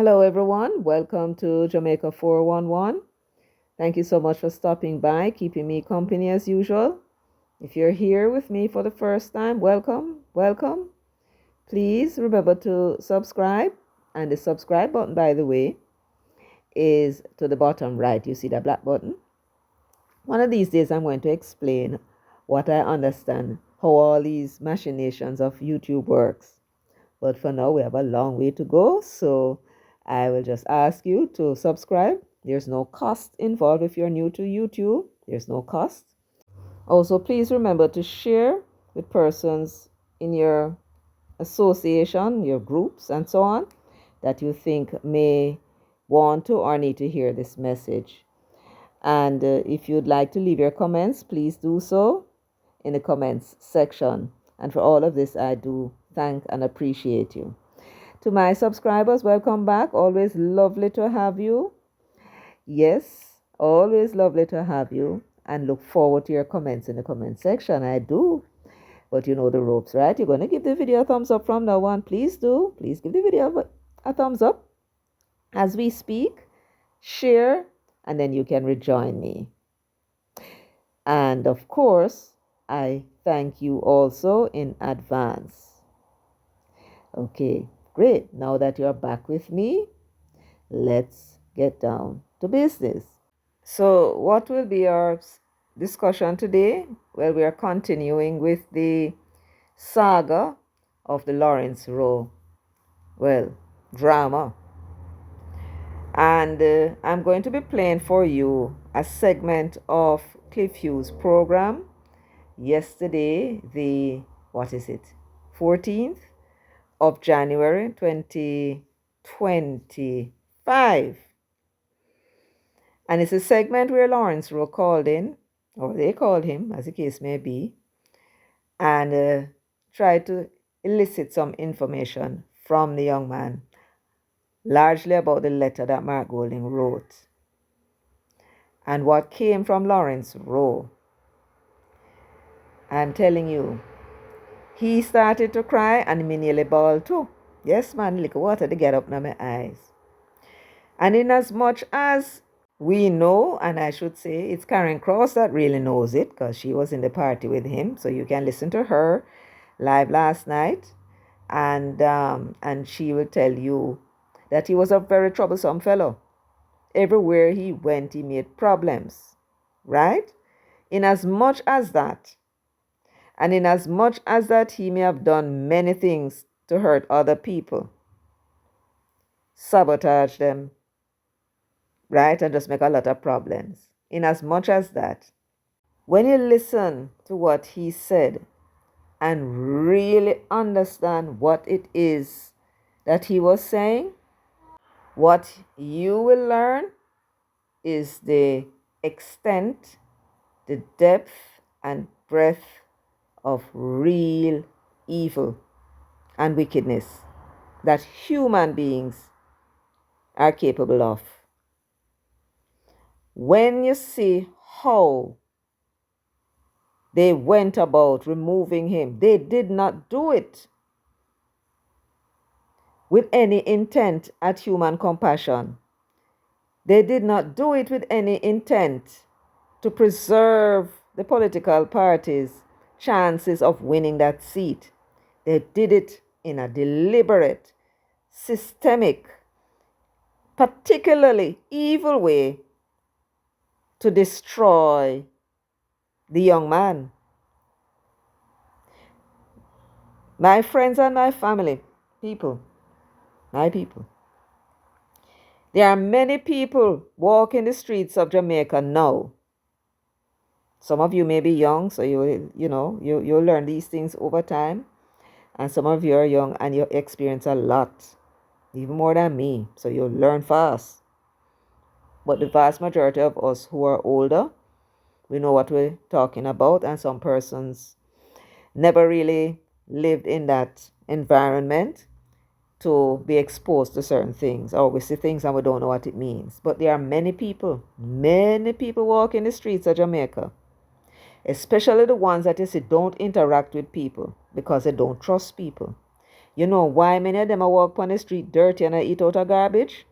Hello, everyone. Welcome to Jamaica 411. Thank you so much for stopping by, keeping me company as usual. If you're here with me for the first time, welcome, welcome. Please remember to subscribe. And the subscribe button, by the way, is to the bottom right. You see the black button? One of these days, I'm going to explain what I understand, how all these machinations of YouTube works. But for now, we have a long way to go, so I will just ask you to subscribe. There's no cost involved if you're new to YouTube. There's no cost. Also, please remember to share with persons in your association, your groups, and so on, that you think may want to or need to hear this message. And if you'd like to leave your comments, please do so in the comments section. And for all of this, I do thank and appreciate you. To my subscribers, welcome back. Always lovely to have you. Yes, always lovely to have you. And look forward to your comments in the comment section. I do. But you know the ropes, right? You're going to give the video a thumbs up from now on. Please do. Please give the video a thumbs up as we speak. Share, and then you can rejoin me. And of course, I thank you also in advance. Okay, great. Now that you're back with me, let's get down to business. So, what will be our discussion today? Well, we are continuing with the saga of the Lawrence Rowe, drama. And I'm going to be playing for you a segment of Cliff Hughes' program yesterday, the 14th of January 2025. And it's a segment where Lawrence Rowe called in, or they called him, as the case may be, and tried to elicit some information from the young man, largely about the letter that Mark Golding wrote. And what came from Lawrence Rowe, I'm telling you, he started to cry and me nearly bawled too. Yes, man, liquor water to get up now my eyes. And in as much as we know, and I should say it's Karen Cross that really knows it because she was in the party with him, so you can listen to her live last night, and she will tell you that he was a very troublesome fellow. Everywhere he went, he made problems, right? In as much as that, and in as much as that he may have done many things to hurt other people, sabotage them, right, and just make a lot of problems. In as much as that, when you listen to what he said and really understand what it is that he was saying, what you will learn is the extent, the depth, and breadth of real evil and wickedness that human beings are capable of. When you see how they went about removing him, they did not do it with any intent at human compassion. They did not do it with any intent to preserve the political party's chances of winning that seat. They did it in a deliberate, systemic, particularly evil way to destroy the young man. My friends and my family, my people. There are many people walking the streets of Jamaica now. Some of you may be young, so you'll learn these things over time. And some of you are young and you experience a lot, even more than me, so you'll learn fast. But the vast majority of us who are older, we know what we're talking about, and some persons never really lived in that environment to be exposed to certain things, or we see things and we don't know what it means. But there are many people walking the streets of Jamaica, especially the ones that you see don't interact with people because they don't trust people. You know why many of them are walk on the street dirty and I eat out of garbage?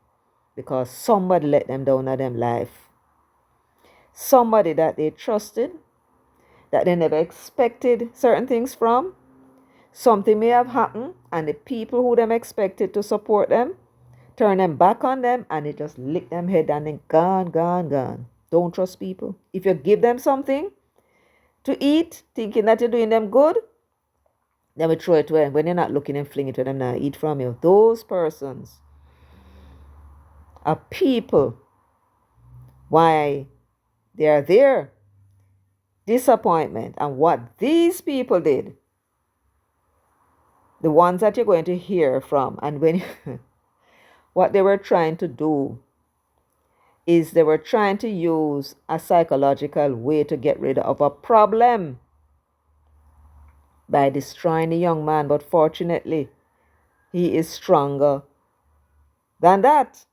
Because somebody let them down in them life. Somebody that they trusted, that they never expected certain things from. Something may have happened, and the people who them expected to support them turn them back on them, and it just lick them head and then gone, gone, gone. Don't trust people. If you give them something to eat, thinking that you're doing them good, then we throw it away. When you're not looking and fling it to them now, eat from you. Those persons are people. Why they are there. Disappointment. And what these people did, the ones that you're going to hear from, and when what they were trying to do is they were trying to use a psychological way to get rid of a problem by destroying the young man. But fortunately, he is stronger than that.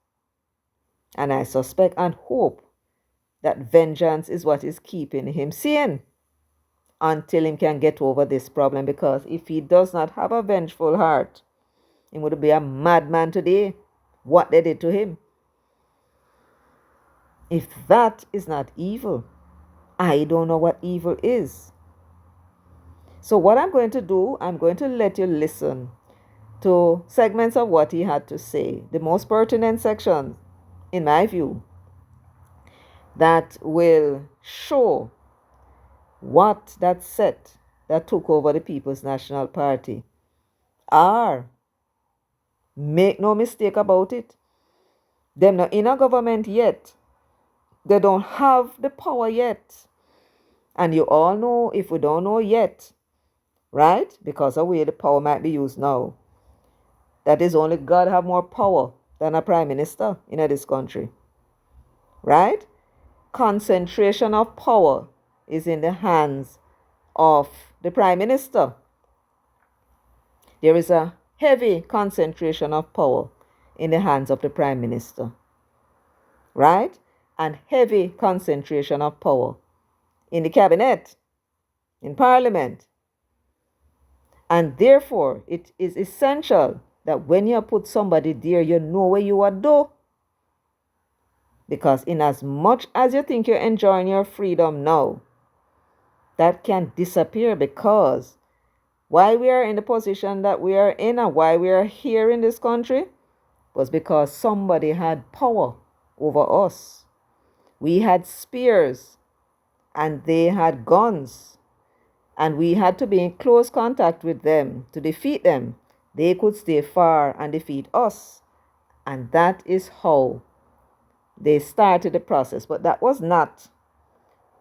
And I suspect and hope that vengeance is what is keeping him sane until he can get over this problem. Because if he does not have a vengeful heart, he would be a madman today. What they did to him. If that is not evil, I don't know what evil is. So what I'm going to do, I'm going to let you listen to segments of what he had to say. The most pertinent sections, in my view, that will show what that set that took over the People's National Party are. Make no mistake about it. They're not in a government yet. They don't have the power yet. And you all know, if we don't know yet, right? Because of where the power might be used now, that is only God have more power than a prime minister in this country. Right? Concentration of power is in the hands of the prime minister. There is a heavy concentration of power in the hands of the prime minister. Right? And heavy concentration of power in the cabinet, in parliament. And therefore, it is essential that when you put somebody there, you know where you are do. Because in as much as you think you're enjoying your freedom now, that can disappear. Because why we are in the position that we are in and why we are here in this country was because somebody had power over us. We had spears and they had guns, and we had to be in close contact with them to defeat them. They could stay far and defeat us. And that is how they started the process. But that was not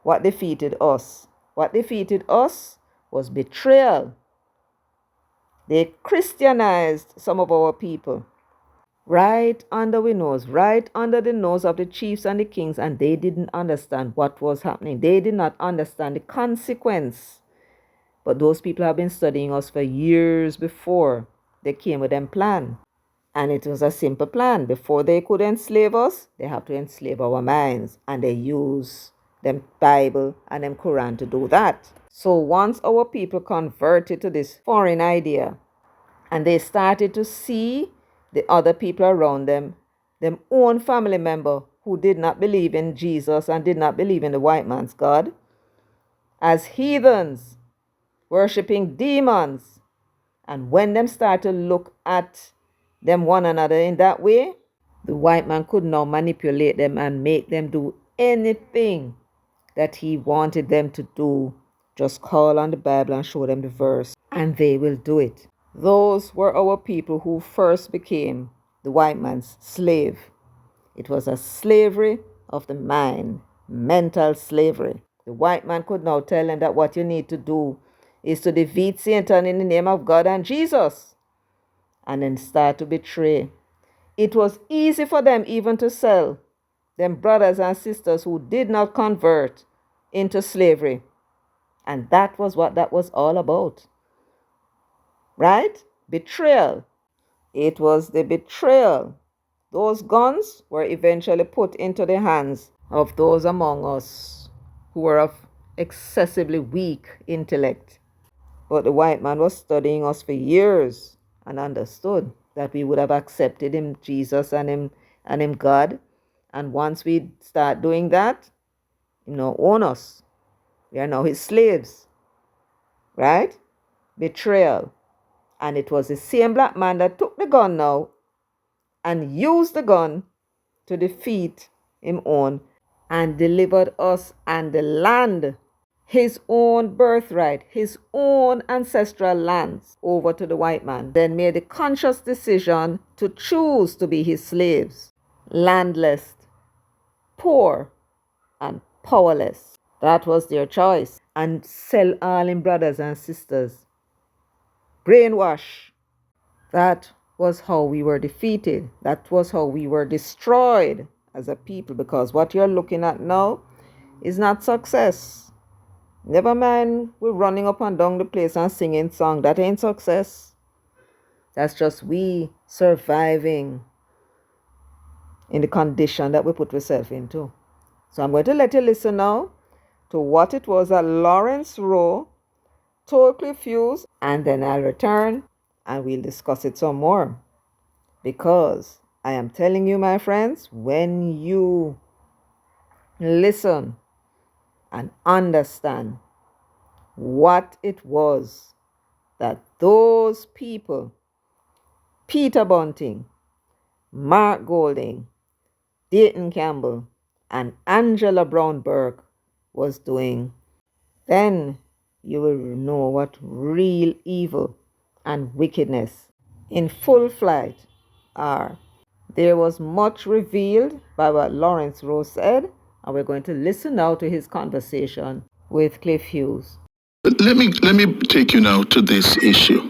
what defeated us. What defeated us was betrayal. They Christianized some of our people right under our nose, right under the nose of the chiefs and the kings, and they didn't understand what was happening. They did not understand the consequence. But those people have been studying us for years before they came with them plan. And it was a simple plan. Before they could enslave us, they have to enslave our minds. And they use them Bible and them Quran to do that. So once our people converted to this foreign idea, and they started to see the other people around them, their own family member who did not believe in Jesus and did not believe in the white man's God, as heathens, worshipping demons. And when them start to look at them one another in that way, the white man could now manipulate them and make them do anything that he wanted them to do. Just call on the Bible and show them the verse, and they will do it. Those were our people who first became the white man's slave. It was a slavery of the mind, mental slavery. The white man could now tell them that what you need to do is to defeat Satan in the name of God and Jesus, and then start to betray. It was easy for them even to sell them brothers and sisters who did not convert into slavery. And that was what that was all about. Right? Betrayal. It was the betrayal. Those guns were eventually put into the hands of those among us who were of excessively weak intellect. But the white man was studying us for years. and understood that we would have accepted him, Jesus, and him God. And once we start doing that, own us. We are now his slaves, right? Betrayal. And it was the same black man that took the gun now and used the gun to defeat him own and delivered us and the land, his own birthright, his own ancestral lands, over to the white man. Then made the conscious decision to choose to be his slaves, landless, poor, and powerless. That was their choice. And sell all in brothers and sisters. Brainwash. That was how we were defeated. That was how we were destroyed as a people, because what you're looking at now is not success. Never mind, we're running up and down the place and singing song. That ain't success. That's just we surviving in the condition that we put ourselves into. So I'm going to let you listen now to what it was that Lawrence Rowe told Cliff Hughes, and then I'll return and we'll discuss it some more. Because I am telling you, my friends, when you listen and understand what it was that those people, Peter Bunting, Mark Golding, Dayton Campbell, and Angela Brown Burke was doing, then you will know what real evil and wickedness in full flight are. There was much revealed by what Lawrence Rowe said, and we're going to listen now to his conversation with Cliff Hughes. Let me take you now to this issue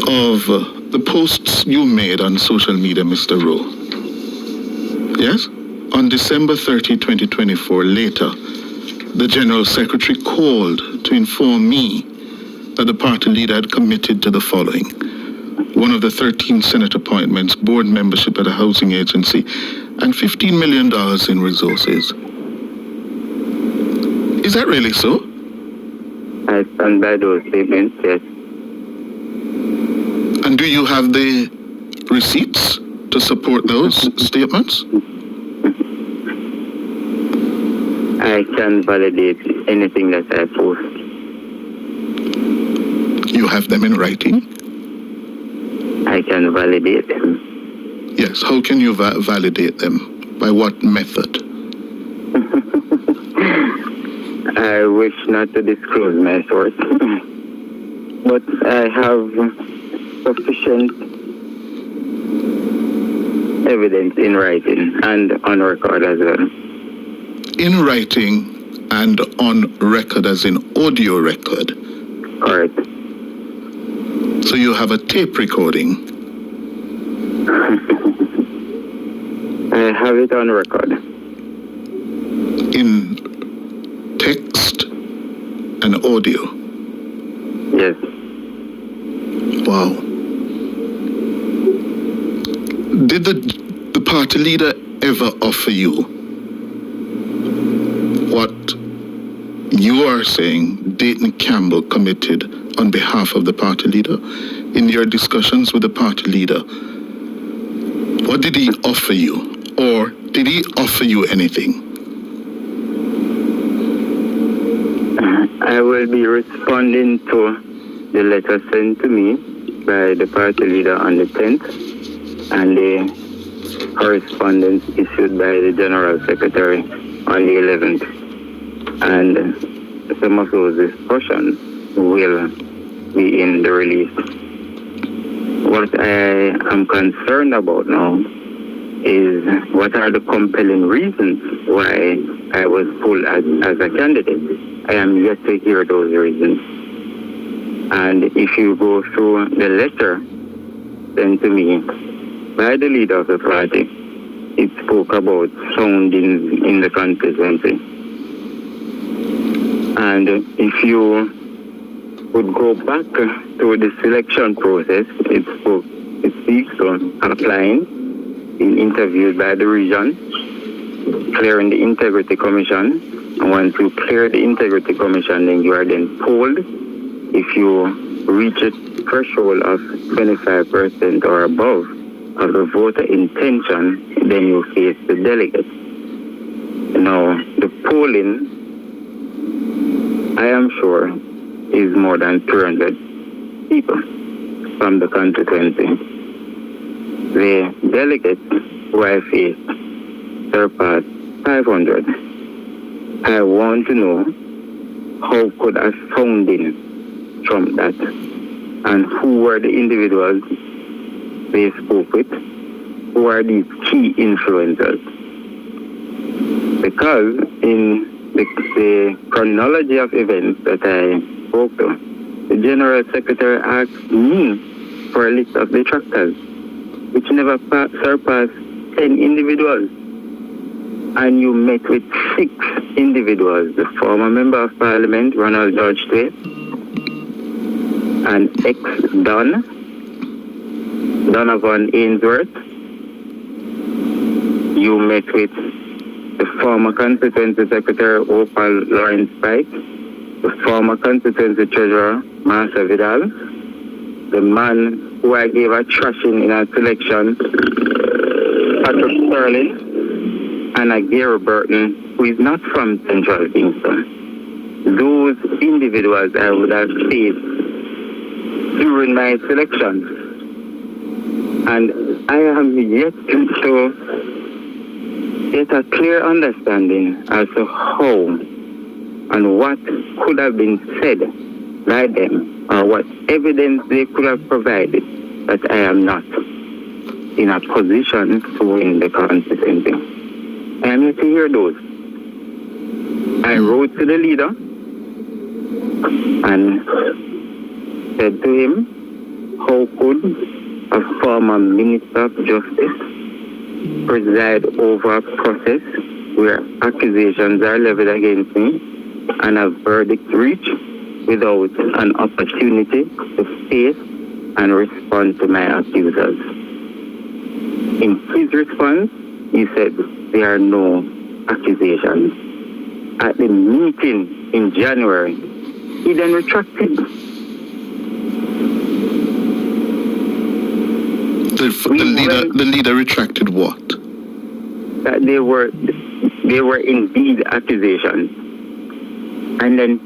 of the posts you made on social media, Mr. Rowe. Yes? On December 30, 2024, later, the General Secretary called to inform me that the party leader had committed to the following: one of the 13 Senate appointments, board membership at a housing agency, and $15 million in resources. Is that really so? I stand by those statements, yes. And do you have the receipts to support those statements? I can validate anything that I post. You have them in writing? I can validate them. Yes. How can you validate them? By what method? I wish not to disclose my source, but I have sufficient evidence in writing and on record as well. In writing and on record, as in audio record? Correct. So you have a tape recording? I have it on record. In text and audio? Yes. Wow. Did the party leader ever offer you what you are saying Dayton Campbell committed on behalf of the party leader? In your discussions with the party leader, what did he offer you? Or did he offer you anything? I will be responding to the letter sent to me by the party leader on the 10th and the correspondence issued by the General Secretary on the 11th. And some of those discussions will be in the release. What I am concerned about now is what are the compelling reasons why I was pulled as a candidate. I am yet to hear those reasons. And if you go through the letter sent to me by the leader of the party, it spoke about soundings in the constituency. And if you would go back to the selection process, it speaks on applying, being interviewed by the region, clearing the integrity commission. And once you clear the integrity commission, then you are then polled. If you reach a threshold of 25% or above of the voter intention, then you face the delegate. Now, the polling, I am sure, is more than 300 people from the constituency. The delegates who I faced surpassed 500. I want to know how could a sounding trump that, and who were the individuals they spoke with, who are these key influencers. Because in the chronology of events that I spoke to, the General Secretary asked me for a list of detractors, which never surpassed 10 individuals. And you met with 6 individuals: the former Member of Parliament, Ronald George Tway, an ex-Don, Donovan Ainsworth. You met with the former Constituency Secretary, Opal Lawrence Pike, the former Constituency Treasurer, Marcia Vidal, the man who I gave a thrashing in a selection, Patrick Sterling, and a Gary Burton, who is not from Central Kingston. Those individuals I would have faced during my selection. And I am yet to get a clear understanding as to how and what could have been said by them, or what evidence they could have provided that I am not in a position to win the constituency. I am yet to hear those. I wrote to the leader and said to him, how could a former Minister of Justice preside over a process where accusations are leveled against me and a verdict reached without an opportunity to face and respond to my accusers? In his response, he said there are no accusations. At the meeting in January, he then retracted. The leader retracted what? That they were indeed accusations. And then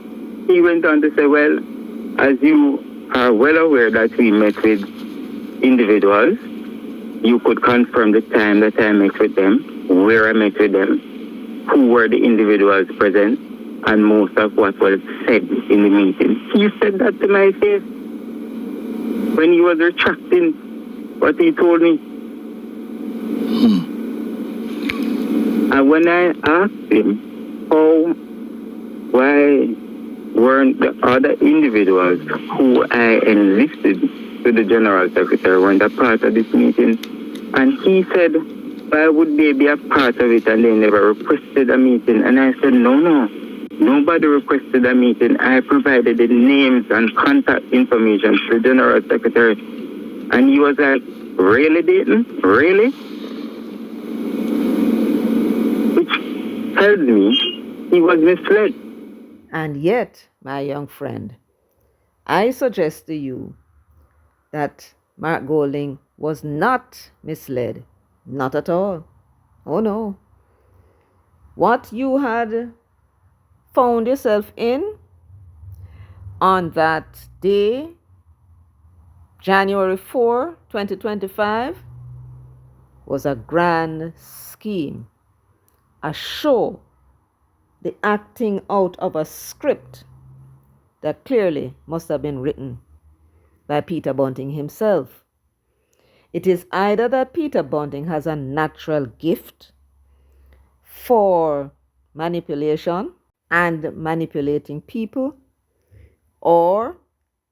he went on to say, well, as you are well aware that we met with individuals, you could confirm the time that I met with them, where I met with them, who were the individuals present, and most of what was said in the meeting. He said that to my face when he was retracting what he told me. And when I asked him why weren't the other individuals who I enlisted to the General Secretary weren't a part of this meeting, and he said, why would they be a part of it and they never requested a meeting? And I said, no, nobody requested a meeting. I provided the names and contact information to the General Secretary. And he was like, really, Dayton? Really? Which tells me he was misled. And yet, my young friend, I suggest to you that Mark Golding was not misled. Not at all. Oh no. What you had found yourself in on that day, January 4, 2025, was a grand scheme, a show, the acting out of a script that clearly must have been written by Peter Bunting himself. It is either that Peter Bunting has a natural gift for manipulation and manipulating people, or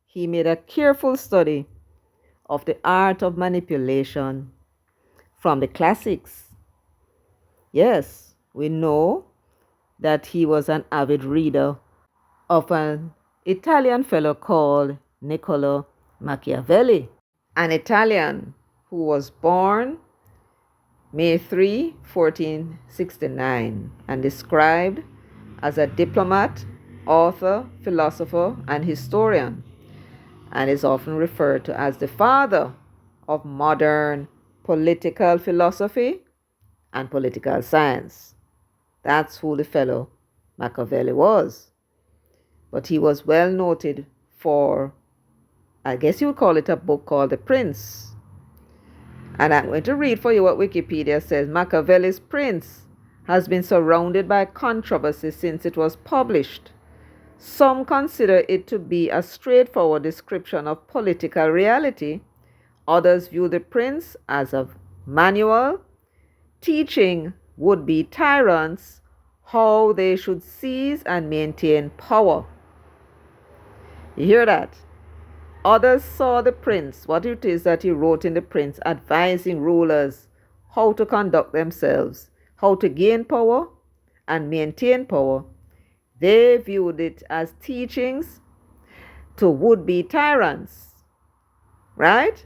he made a careful study of the art of manipulation from the classics. Yes, we know that he was an avid reader of an Italian fellow called Niccolo Machiavelli, an Italian who was born May 3, 1469, and described as a diplomat, author, philosopher, and historian. and is often referred to as the father of modern political philosophy and political science. That's who the fellow Machiavelli was. But he was well noted for, I guess you would call it, a book called The Prince. And I'm going to read for you what Wikipedia says. Machiavelli's Prince has been surrounded by controversy since it was published. Some consider it to be a straightforward description of political reality. Others view The Prince as a manual teaching would-be tyrants how they should seize and maintain power. You hear that? Others saw The Prince, what it is that he wrote in The Prince, advising rulers how to conduct themselves, how to gain power and maintain power. They viewed it as teachings to would-be tyrants, right?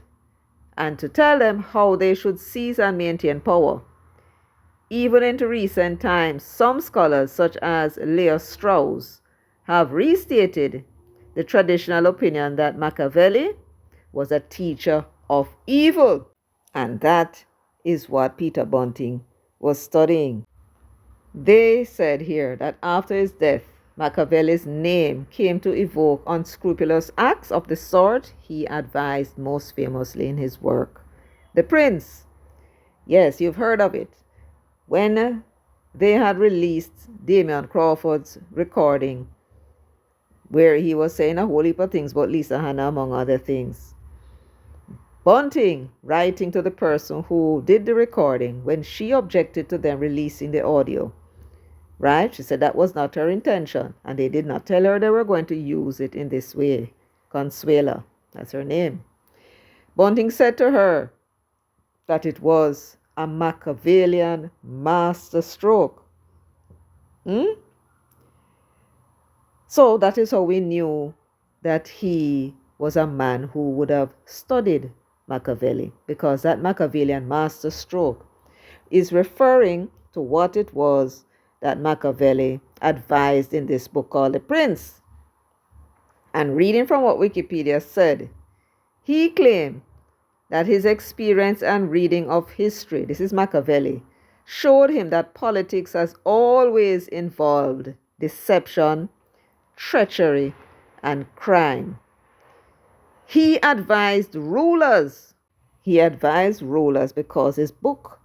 And to tell them how they should seize and maintain power. Even into recent times, some scholars, such as Lawrence Rowe, have restated the traditional opinion that Machiavelli was a teacher of evil. And that is what Peter Bunting was studying. They said here that after his death, Machiavelli's name came to evoke unscrupulous acts of the sort he advised most famously in his work, The Prince. Yes, you've heard of it. When they had released Damian Crawford's recording, where he was saying a whole heap of things about Lisa Hanna, among other things, Bunting, writing to the person who did the recording, when she objected to them releasing the audio, right? She said that was not her intention, and they did not tell her they were going to use it in this way. Consuela, that's her name. Bunting said to her that it was a Machiavellian masterstroke. So that is how we knew that he was a man who would have studied Machiavelli, because that Machiavellian masterstroke is referring to what it was that Machiavelli advised in this book called The Prince. And reading from what Wikipedia said, he claimed that his experience and reading of history, this is Machiavelli, showed him that politics has always involved deception, treachery, and crime. He advised rulers. He advised rulers because his book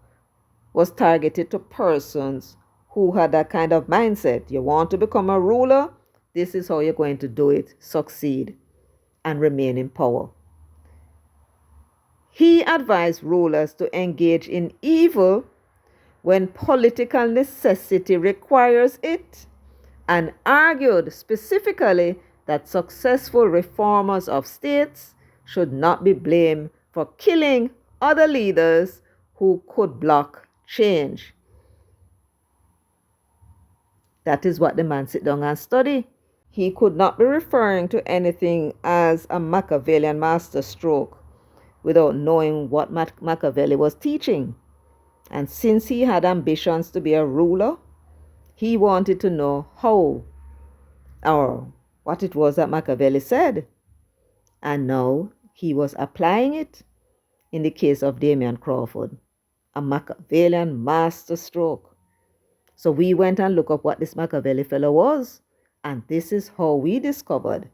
was targeted to persons who had that kind of mindset. You want to become a ruler? This is how you're going to do it, succeed, and remain in power. He advised rulers to engage in evil when political necessity requires it, and argued specifically that successful reformers of states should not be blamed for killing other leaders who could block change. That is what the man sit down and study. He could not be referring to anything as a Machiavellian masterstroke without knowing what Machiavelli was teaching. And since he had ambitions to be a ruler, he wanted to know how or what it was that Machiavelli said. And now he was applying it in the case of Damian Crawford, a Machiavellian masterstroke. So we went and looked up what this Machiavelli fellow was. And this is how we discovered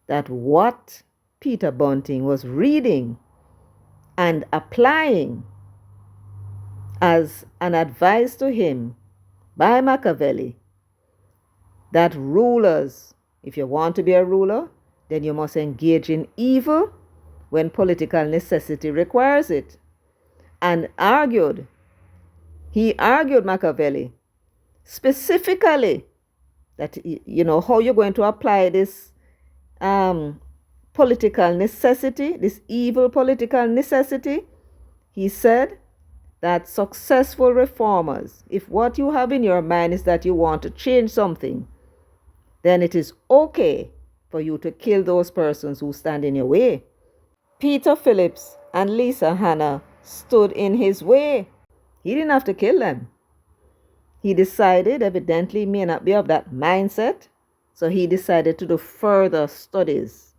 that what Peter Bunting was reading and applying as an advice to him by Machiavelli, that rulers, if you want to be a ruler, then you must engage in evil when political necessity requires it. And he argued Machiavelli specifically that, how you're going to apply this political necessity, this evil political necessity. He said that successful reformers, if what you have in your mind is that you want to change something, then it is okay for you to kill those persons who stand in your way. Peter Phillips and Lisa Hanna stood in his way. He didn't have to kill them. He decided, evidently may not be of that mindset, so he decided to do further studies.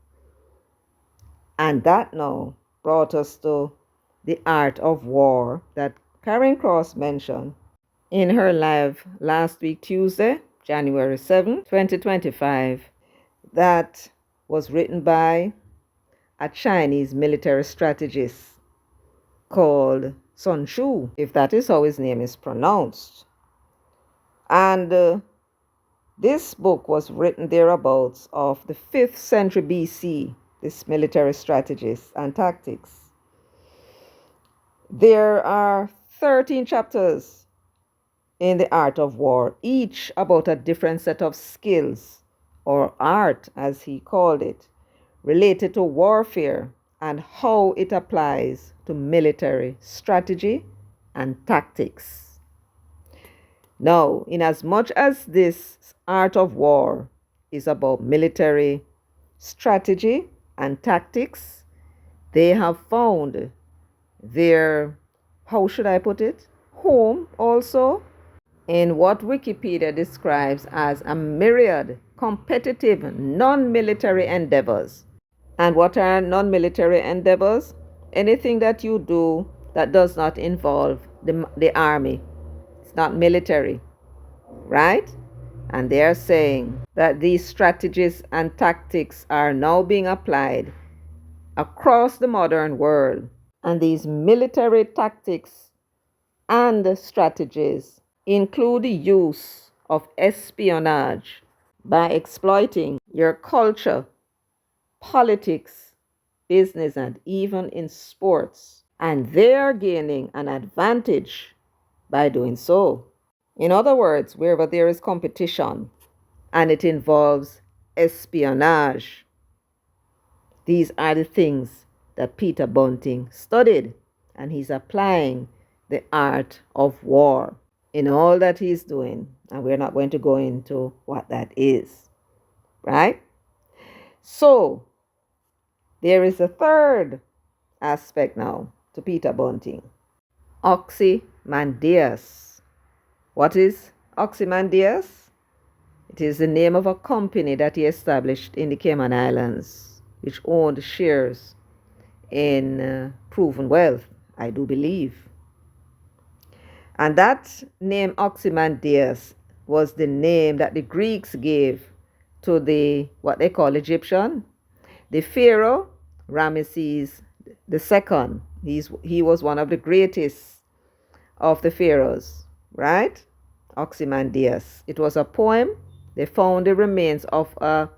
And that now brought us to the art of war that Karen Cross mentioned in her live last week, Tuesday, January 7, 2025, that was written by a Chinese military strategist called Sun Tzu, if that is how his name is pronounced. And this book was written thereabouts of the 5th century BC, this military strategies and tactics. There are 13 chapters in the art of war, each about a different set of skills, or art as he called it, related to warfare and how it applies to military strategy and tactics. Now, in as much as this art of war is about military strategy and tactics, they have found their, how should I put it, home also in what Wikipedia describes as a myriad competitive non-military endeavors. And what are non-military endeavors? Anything that you do that does not involve the army. It's not military, right? And they are saying that these strategies and tactics are now being applied across the modern world. And these military tactics and strategies include the use of espionage by exploiting your culture, politics, business, and even in sports. And they are gaining an advantage by doing so. In other words, wherever there is competition and it involves espionage, these are the things that Peter Bunting studied, and he's applying the art of war in all that he's doing. And we're not going to go into what that is, right? So, there is a third aspect now to Peter Bunting. Ozymandias. What is Ozymandias? It is the name of a company that he established in the Cayman Islands, which owned shares in Proven Wealth, I do believe. And that name Ozymandias was the name that the Greeks gave to the, what they call Egyptian, the Pharaoh Ramesses II. He was one of the greatest of the pharaohs, right? Ozymandias. It was a poem. They found the remains of a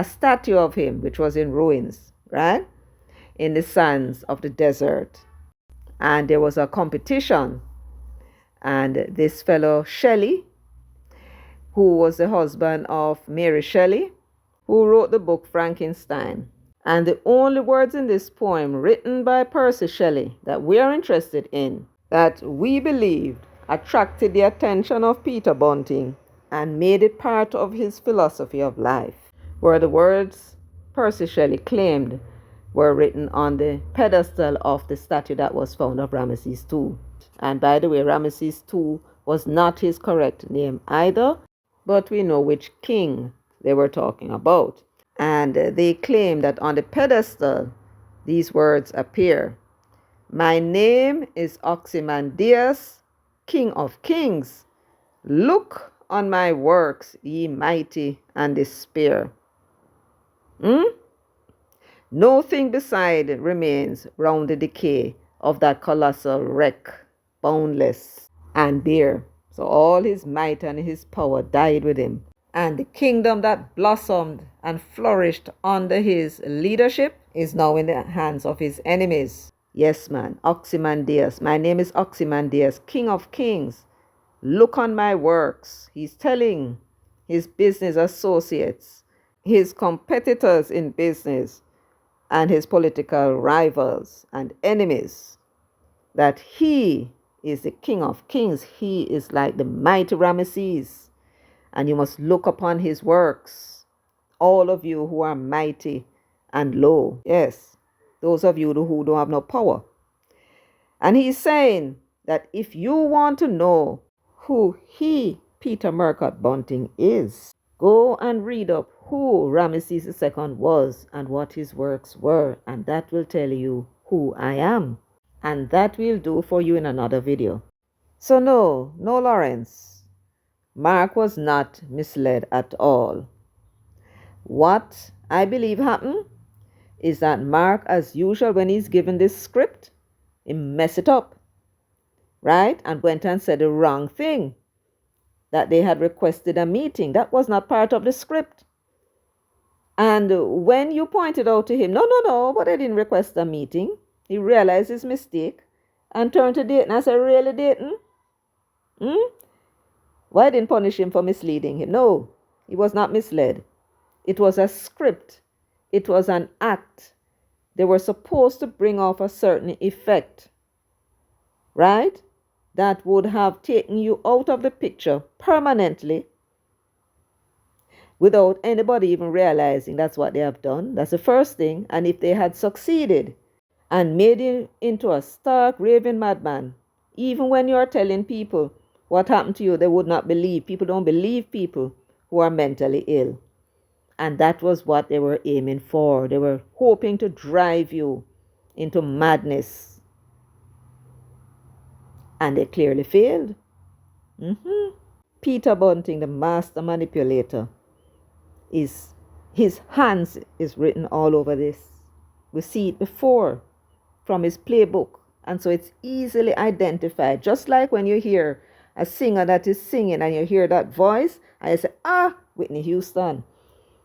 statue of him, which was in ruins, right? In the sands of the desert. And there was a competition. And this fellow Shelley, who was the husband of Mary Shelley, who wrote the book Frankenstein. And the only words in this poem written by Percy Shelley that we are interested in, that we believed attracted the attention of Peter Bunting and made it part of his philosophy of life, were the words Percy Shelley claimed were written on the pedestal of the statue that was found of Ramesses II. And by the way, Ramesses II was not his correct name either, but we know which king they were talking about. And they claim that on the pedestal, these words appear. My name is Ozymandias, King of Kings. Look on my works, ye mighty, and despair. No thing beside remains round the decay of that colossal wreck, boundless and bare. So all his might and his power died with him. And the kingdom that blossomed and flourished under his leadership is now in the hands of his enemies. Yes, man, Ozymandias. My name is Ozymandias, King of Kings. Look on my works. He's telling his business associates, his competitors in business, and his political rivals and enemies that he is the King of Kings. He is like the mighty Ramesses. And you must look upon his works, all of you who are mighty and low. Yes, those of you who don't have no power. And he's saying that if you want to know who he, Peter Murcott Bunting, is, Go and read up who Ramesses II was and what his works were, and that will tell you who I am. And that we'll do for you in another video. So no, Lawrence. Mark was not misled at all. What I believe happened is that Mark, as usual, when he's given this script, he messed it up, right? And went and said the wrong thing, that they had requested a meeting. That was not part of the script. And when you pointed out to him, no, but they didn't request a meeting, he realized his mistake and turned to Dayton and said, really, Dayton? Why didn't punish him for misleading him? No, he was not misled. It was a script. It was an act. They were supposed to bring off a certain effect, right? That would have taken you out of the picture permanently without anybody even realizing that's what they have done. That's the first thing. And if they had succeeded and made him into a stark, raving madman, even when you are telling people what happened to you, they would not believe. People don't believe people who are mentally ill. And that was what they were aiming for. They were hoping to drive you into madness. And they clearly failed. Peter Bunting, the master manipulator, his hands is written all over this. We see it before from his playbook. And so it's easily identified. Just like when you hear a singer that is singing and you hear that voice, and you say, Whitney Houston.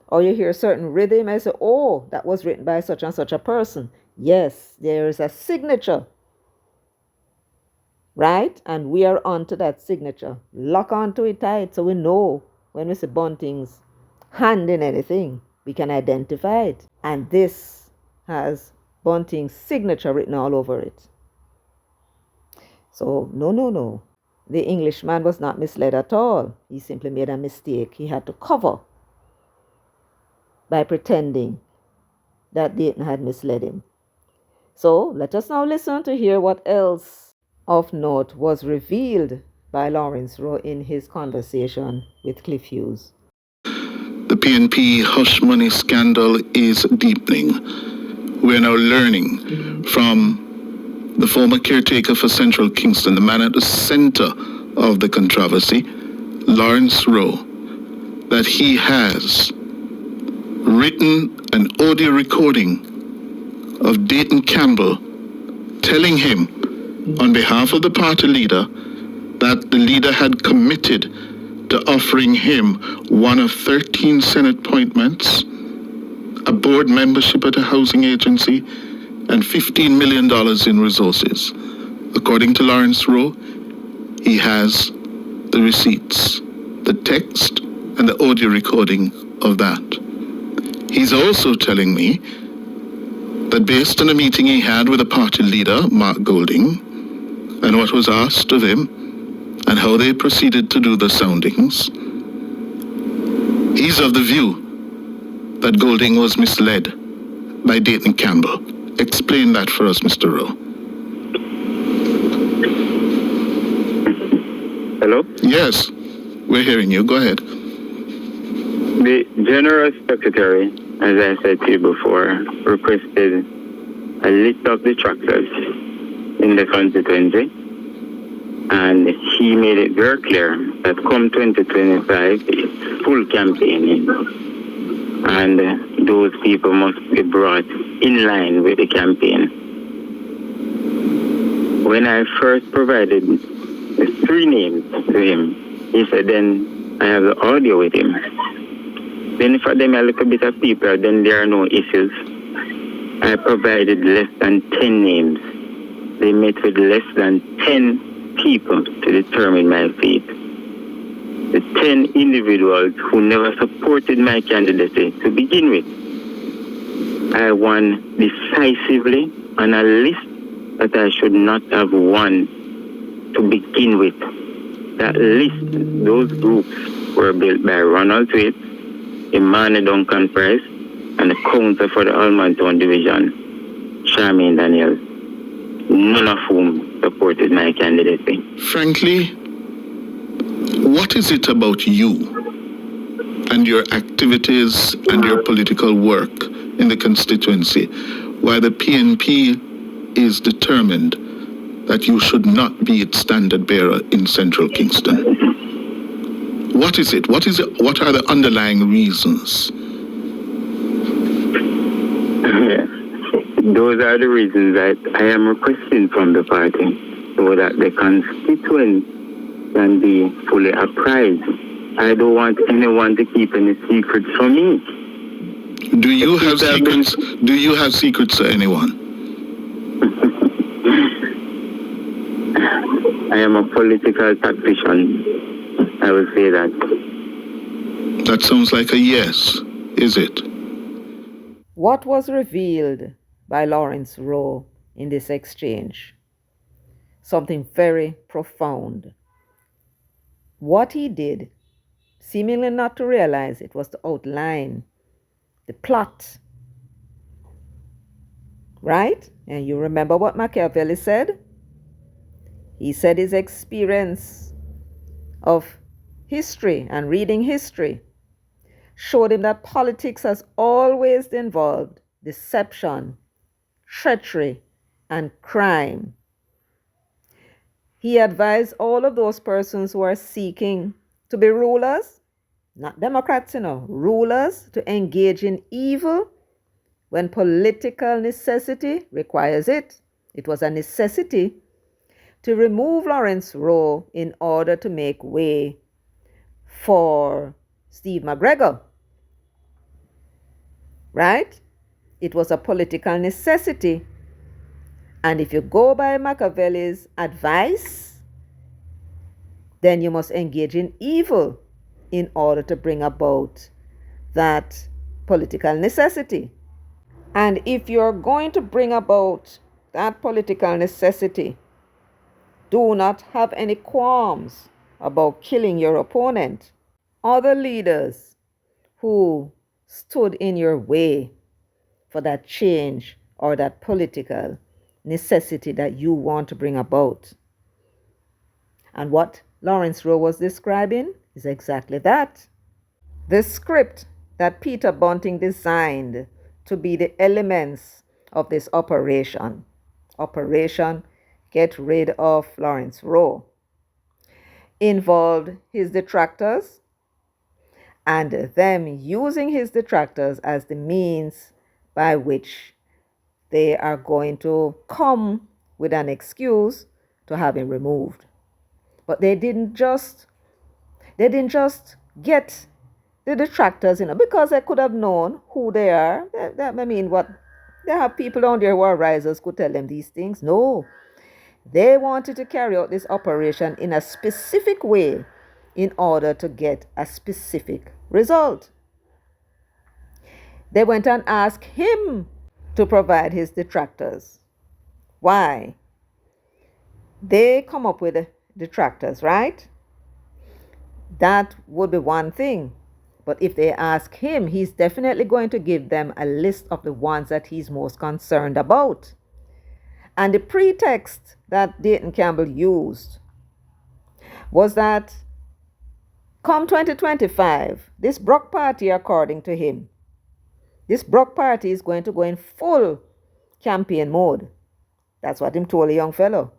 Or you hear a certain rhythm and say, oh, that was written by such and such a person. Yes, there is a signature. Right? And we are onto that signature. Lock onto it tight so we know when we see Bunting's hand in anything, we can identify it. And this has Bunting's signature written all over it. So, no. The Englishman was not misled at all. He simply made a mistake. He had to cover by pretending that Dayton had misled him. So let us now listen to hear what else of note was revealed by Lawrence Rowe in his conversation with Cliff Hughes. The PNP hush money scandal is deepening. We're now learning from the former caretaker for Central Kingston, the man at the center of the controversy, Lawrence Rowe, that he has written an audio recording of Dayton Campbell telling him on behalf of the party leader that the leader had committed to offering him one of 13 Senate appointments, a board membership at a housing agency, and $15 million in resources. According to Lawrence Rowe, he has the receipts, the text, and the audio recording of that. He's also telling me that based on a meeting he had with the party leader, Mark Golding, and what was asked of him, and how they proceeded to do the soundings, he's of the view that Golding was misled by Dayton Campbell. Explain that for us, Mr. Rowe. Hello? Yes, we're hearing you. Go ahead. The General Secretary, as I said to you before, requested a list of detractors in the constituency, and he made it very clear that come 2025, it's full campaigning, and those people must be brought in line with the campaign. When I first provided the 3 names to him, he said, then I have the audio with him. Then for them a little bit of people, then there are no issues. I provided less than 10 names. They met with less than 10 people to determine my fate. The 10 individuals who never supported my candidacy to begin with. I won decisively on a list that I should not have won to begin with. That list, those groups were built by Ronald Tweed, Emmanuel Duncan Price, and the counsel for the Almontown Division, Charmaine Daniels, none of whom supported my candidacy. Frankly, what is it about you and your activities and your political work in the constituency, why the PNP is determined that you should not be its standard bearer in Central Kingston. What is it? What are the underlying reasons? Those are the reasons that I am requesting from the party, so that the constituents can be fully apprised. I don't want anyone to keep any secrets from me. Do you have secrets? Do you have secrets to anyone? I am a political tactician. I will say that. That sounds like a yes, is it? What was revealed by Lawrence Rowe in this exchange? Something very profound. What he did, seemingly not to realize it, was to outline the plot. Right? And you remember what Machiavelli said? He said his experience of history and reading history showed him that politics has always involved deception, treachery, and crime. He advised all of those persons who are seeking to be rulers, not Democrats, rulers, to engage in evil when political necessity requires it. It was a necessity to remove Lawrence Rowe in order to make way for Steve McGregor. Right? It was a political necessity. And if you go by Machiavelli's advice, then you must engage in evil in order to bring about that political necessity. And if you're going to bring about that political necessity, do not have any qualms about killing your opponent. Other leaders who stood in your way for that change or that political necessity that you want to bring about. And what Lawrence Rowe was describing is exactly that. The script that Peter Bunting designed to be the elements of this operation, Get Rid of Lawrence Rowe, involved his detractors and them using his detractors as the means by which they are going to come with an excuse to have him removed. But they didn't just get the detractors, because they could have known who they are. They have people down there who are risers could tell them these things. No, they wanted to carry out this operation in a specific way in order to get a specific result. They went and asked him to provide his detractors. Why? They come up with detractors, right? That would be one thing. But if they ask him, he's definitely going to give them a list of the ones that he's most concerned about. And the pretext that Dayton Campbell used was that come 2025, this Brock Party, according to him, this Brock Party is going to go in full campaign mode. That's what him told a young fellow.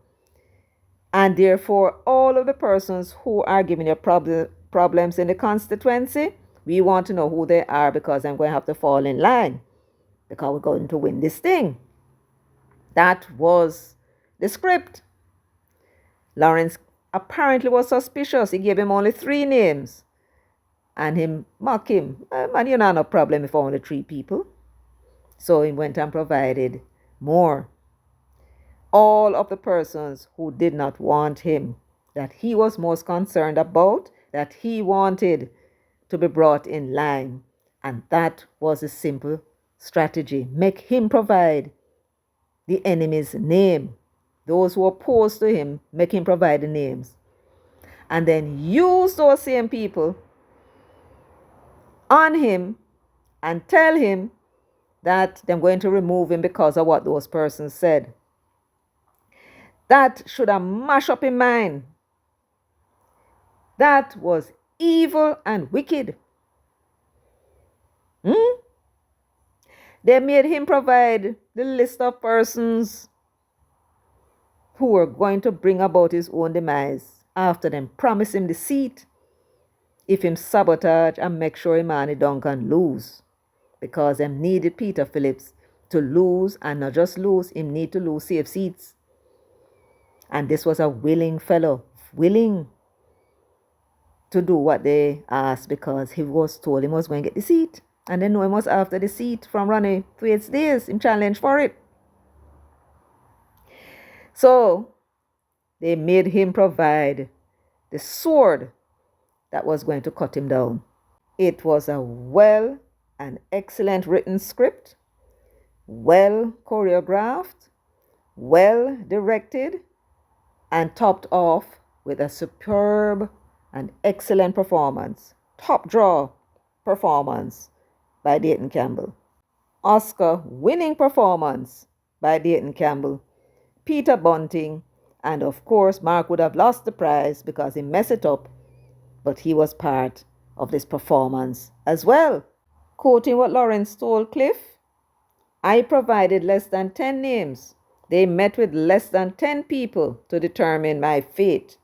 And therefore, all of the persons who are giving you problems in the constituency, we want to know who they are, because I'm going to have to fall in line, because we're going to win this thing. That was the script. Lawrence apparently was suspicious. He gave him only 3 names. And him mock him. Man, you know, no problem if only 3 people. So he went and provided more. All of the persons who did not want him, that he was most concerned about, that he wanted to be brought in line. And that was a simple strategy. Make him provide the enemy's name. Those who oppose to him, make him provide the names. And then use those same people on him and tell him that they're going to remove him because of what those persons said. That should have mashed up his mind. That was evil and wicked. They made him provide the list of persons who were going to bring about his own demise after them promise him the seat if him sabotage and make sure Imani Duncan lose, because them needed Peter Phillips to lose, and not just lose, him need to lose safe seats. And this was a willing fellow, willing to do what they asked, because he was told he was going to get the seat. And they know he was after the seat from Ronnie Thwaites days, him challenged for it. So they made him provide the sword that was going to cut him down. It was a well and excellent written script, well choreographed, well directed, and topped off with a superb and excellent performance, top draw performance by Dayton Campbell. Oscar-winning performance by Dayton Campbell, Peter Bunting, and of course Mark would have lost the prize because he messed it up, but he was part of this performance as well. Quoting what Lawrence told Cliff, I provided less than 10 names. They met with less than 10 people to determine my fate.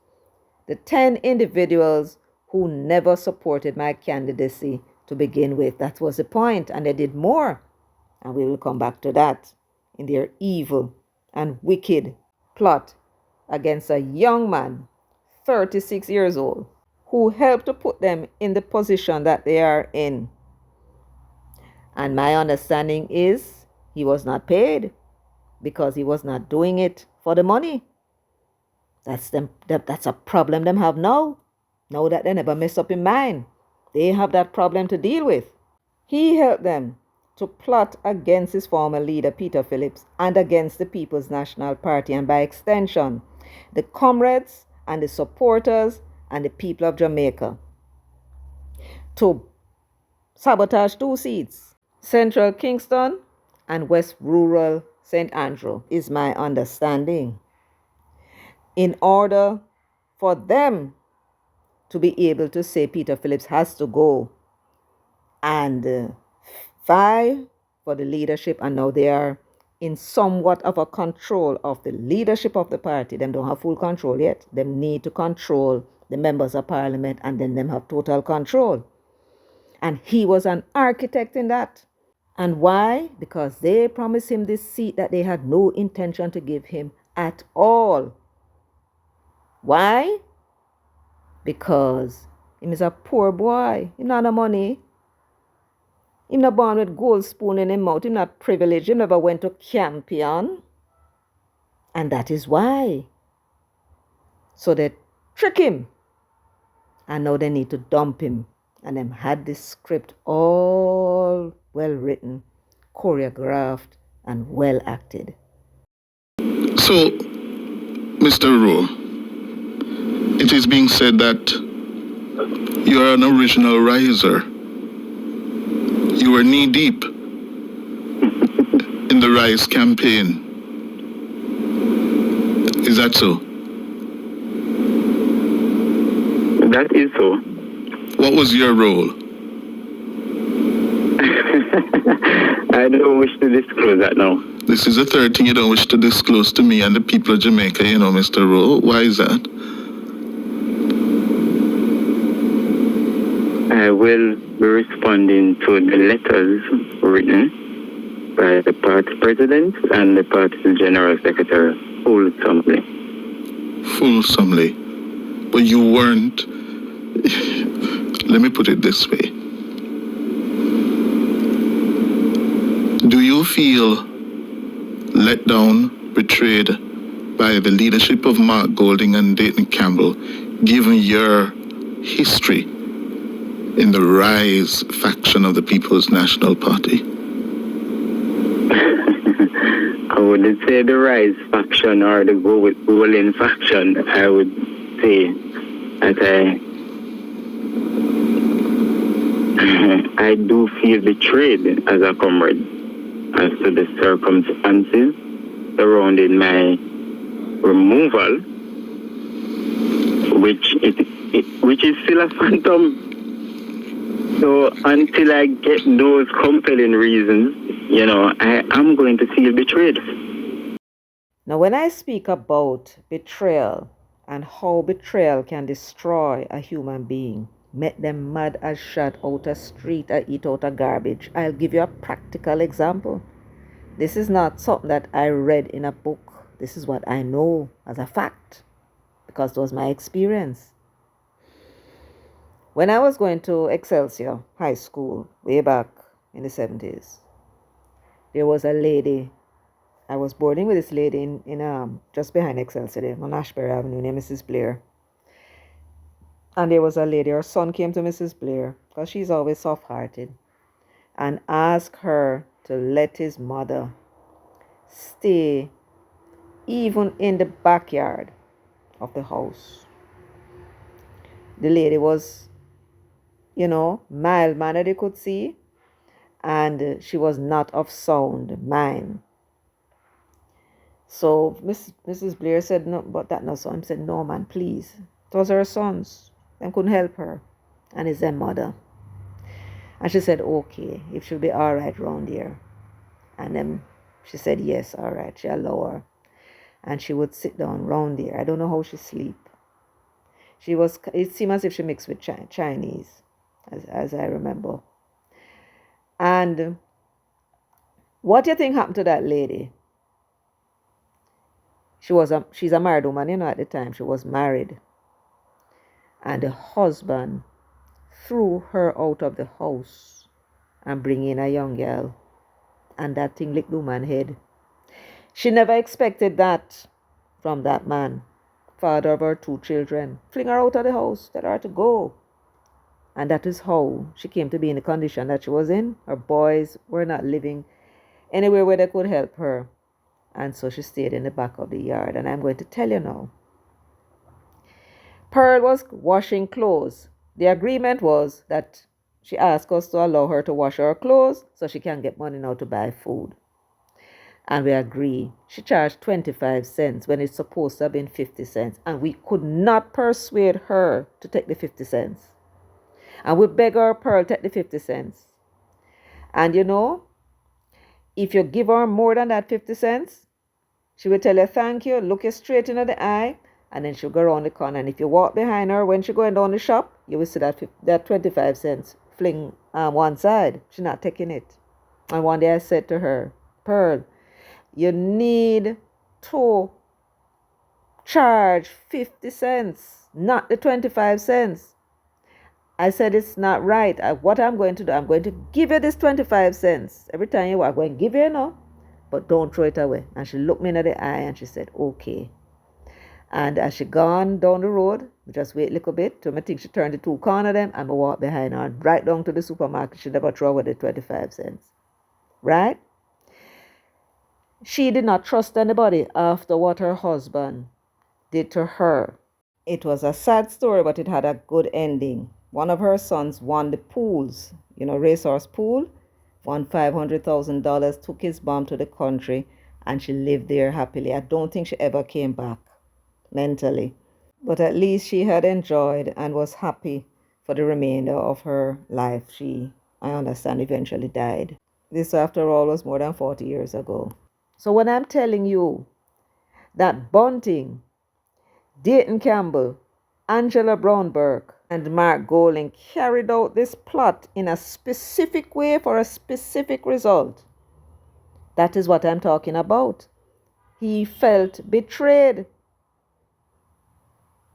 The 10 individuals who never supported my candidacy to begin with. That was the point, and they did more. And we will come back to that in their evil and wicked plot against a young man, 36 years old, who helped to put them in the position that they are in. And my understanding is he was not paid because he was not doing it for the money. That's a problem them have now. Now that they never mess up in mind. They have that problem to deal with. He helped them to plot against his former leader, Peter Phillips, and against the People's National Party, and by extension, the comrades and the supporters and the people of Jamaica, to sabotage 2 seats, Central Kingston and West Rural St. Andrew, is my understanding, in order for them to be able to say Peter Phillips has to go and vie for the leadership. And now they are in somewhat of a control of the leadership of the party. Them don't have full control yet. Them need to control the members of parliament, and then them have total control. And he was an architect in that. And why? Because they promised him this seat that they had no intention to give him at all. Why? Because he is a poor boy. He not no money. He not born with gold spoon in his mouth. He not privileged. He never went to Campion. And that is why. So they trick him. And now they need to dump him. And them had this script all well written, choreographed, and well acted. So, Mr. Rowe, it is being said that you are an original riser. You were knee-deep in the Rise campaign. Is that so? That is so. What was your role? I don't wish to disclose that now. This is the third thing you don't wish to disclose to me and the people of Jamaica, Mr. Rowe. Why is that? I will be responding to the letters written by the party president and the party general secretary fulsomely. Fulsomely. But you weren't... Let me put it this way. Do you feel let down, betrayed by the leadership of Mark Golding and Dayton Campbell, given your history in the Rise faction of the People's National Party? I wouldn't say the Rise faction or the Golding faction. I would say that I do feel betrayed as a comrade as to the circumstances surrounding my removal, which is still a phantom. So until I get those compelling reasons, I am going to feel betrayed. Now, when I speak about betrayal and how betrayal can destroy a human being, make them mad as shot out a street or eat out a garbage, I'll give you a practical example. This is not something that I read in a book. This is what I know as a fact because it was my experience. When I was going to Excelsior High School way back in the 70s, there was a lady. I was boarding with this lady in just behind Excelsior on Ashbury Avenue near Mrs. Blair. And there was a lady, her son came to Mrs. Blair, because she's always soft-hearted, and asked her to let his mother stay even in the backyard of the house. The lady was, mild-mannered, you could see, and she was not of sound mind. So Mrs. Blair said, no, but that no son. I said, no, man, please. It was her sons. They couldn't help her. And it's their mother. And she said, okay, if she'll be all right round here. And then she said, yes, all right. She allowed her. And she would sit down round there. I don't know how she sleep. It seemed as if she mixed with Chinese, as I remember. And what do you think happened to that lady? She's a married woman, at the time. She was married. And the husband threw her out of the house and bring in a young girl. And that thing licked the woman's head. She never expected that from that man, father of her 2 children. Fling her out of the house, tell her to go. And that is how she came to be in the condition that she was in. Her boys were not living anywhere where they could help her. And so she stayed in the back of the yard. And I'm going to tell you now. Pearl was washing clothes. The agreement was that she asked us to allow her to wash her clothes so she can get money now to buy food. And we agreed. She charged 25 cents when it's supposed to have been 50 cents. And we could not persuade her to take the 50 cents. And we begged her, Pearl, take the 50 cents. And if you give her more than that 50 cents, she will tell you thank you, look you straight into the eye, and then she'll go around the corner. And if you walk behind her when she's going down the shop, you will see that 25 cents fling on one side. She's not taking it. And one day I said to her, Pearl, you need to charge 50 cents, not the 25 cents. I said, it's not right. What I'm going to do, I'm going to give you this 25 cents. Every time you walk, I'm going to give you, but don't throw it away. And she looked me in the eye and she said, okay. And as she gone down the road, we just wait a little bit till I think she turned the 2 corner them and I walk behind her and right down to the supermarket. She never throw away the 25 cents. Right? She did not trust anybody after what her husband did to her. It was a sad story, but it had a good ending. One of her sons won the pools, racehorse pool, won $500,000, took his mom to the country, and she lived there happily. I don't think she ever came back mentally. But at least she had enjoyed and was happy for the remainder of her life. She, I understand, eventually died. This, after all, was more than 40 years ago. So when I'm telling you that Bunting, Dayton Campbell, Angela Brown Burke, and Mark Goling carried out this plot in a specific way for a specific result, that is what I'm talking about. He felt betrayed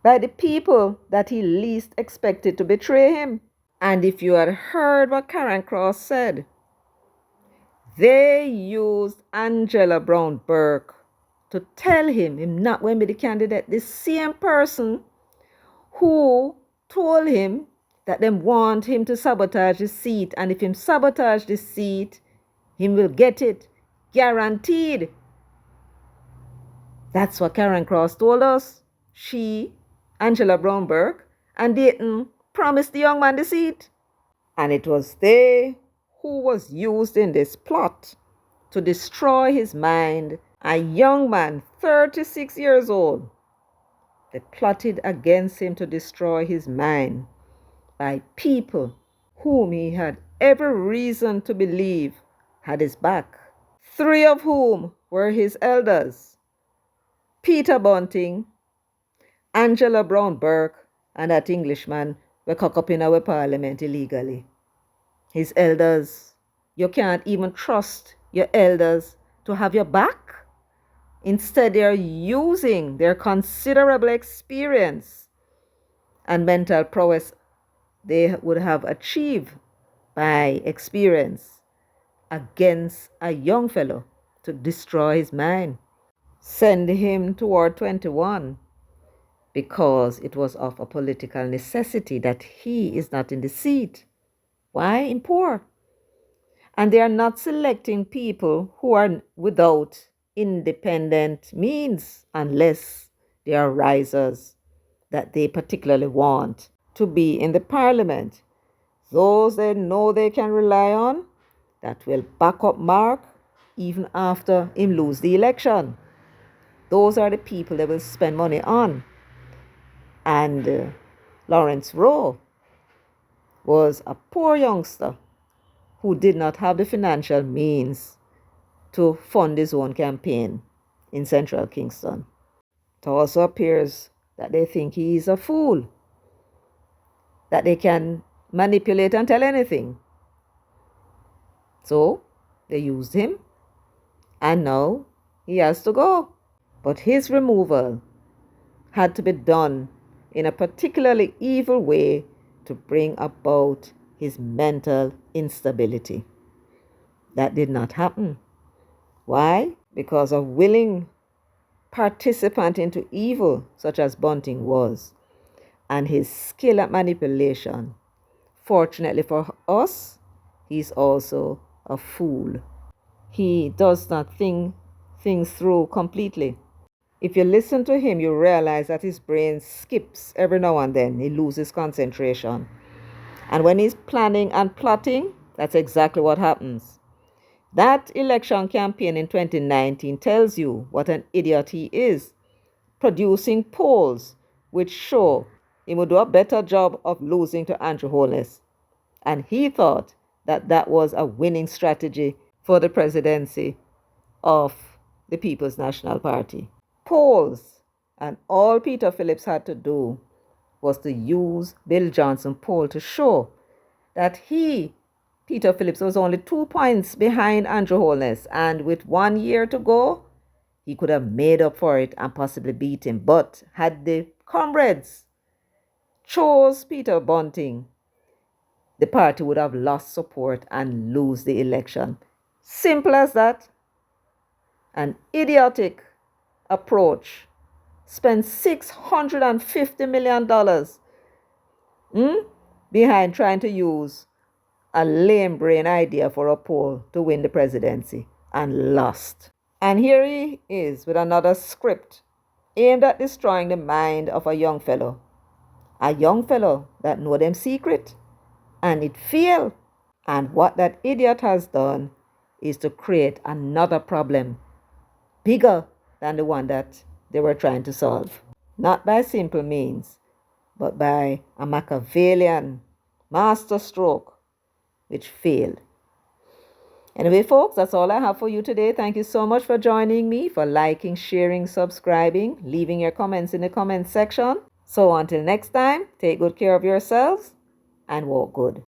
by the people that he least expected to betray him. And if you had heard what Karen Cross said, they used Angela Brown Burke to tell him not going to be the candidate. The same person who told him that they want him to sabotage the seat. And if him sabotage the seat, him will get it. Guaranteed. That's what Karen Cross told us. She, Angela Brown Burke, and Dayton promised the young man the seat. And it was they who was used in this plot to destroy his mind. A young man, 36 years old. They plotted against him to destroy his mind by people whom he had every reason to believe had his back, 3 of whom were his elders: Peter Bunting, Angela Brown Burke, and that Englishman were cock up in our parliament illegally. His elders, you can't even trust your elders to have your back. Instead, they are using their considerable experience and mental prowess they would have achieved by experience against a young fellow to destroy his mind. Send him toward 21 because it was of a political necessity that he is not in the seat. Why? In poor. And they are not selecting people who are without independent means unless they are risers that they particularly want to be in the parliament. Those they know they can rely on that will back up Mark even after him lose the election. Those are the people they will spend money on. And Lawrence Rowe was a poor youngster who did not have the financial means to fund his own campaign in central Kingston. It also appears that they think he is a fool, that they can manipulate and tell anything. So they used him, and now he has to go. But his removal had to be done in a particularly evil way to bring about his mental instability. That did not happen. Why? Because a willing participant into evil, such as Bunting was, and his skill at manipulation. Fortunately for us, he's also a fool. He does not think things through completely. If you listen to him, you realize that his brain skips every now and then. He loses concentration. And when he's planning and plotting, that's exactly what happens. That election campaign in 2019 tells you what an idiot he is, producing polls which show he would do a better job of losing to Andrew Holness. And he thought that that was a winning strategy for the presidency of the People's National Party. Polls, and all Peter Phillips had to do was to use Bill Johnson's poll to show that Peter Phillips, was only 2 points behind Andrew Holness, and with 1 year to go, he could have made up for it and possibly beat him. But had the comrades chose Peter Bunting, the party would have lost support and lose the election. Simple as that. An idiotic approach. Spend $650 million behind trying to use a lame brain idea for a poll to win the presidency, and lost. And here he is with another script aimed at destroying the mind of a young fellow that know them secret, and it failed. And what that idiot has done is to create another problem bigger than the one that they were trying to solve. Not by simple means, but by a Machiavellian masterstroke, which failed. Anyway, folks, that's all I have for you today. Thank you so much for joining me, for liking, sharing, subscribing, leaving your comments in the comment section. So until next time, take good care of yourselves and walk good.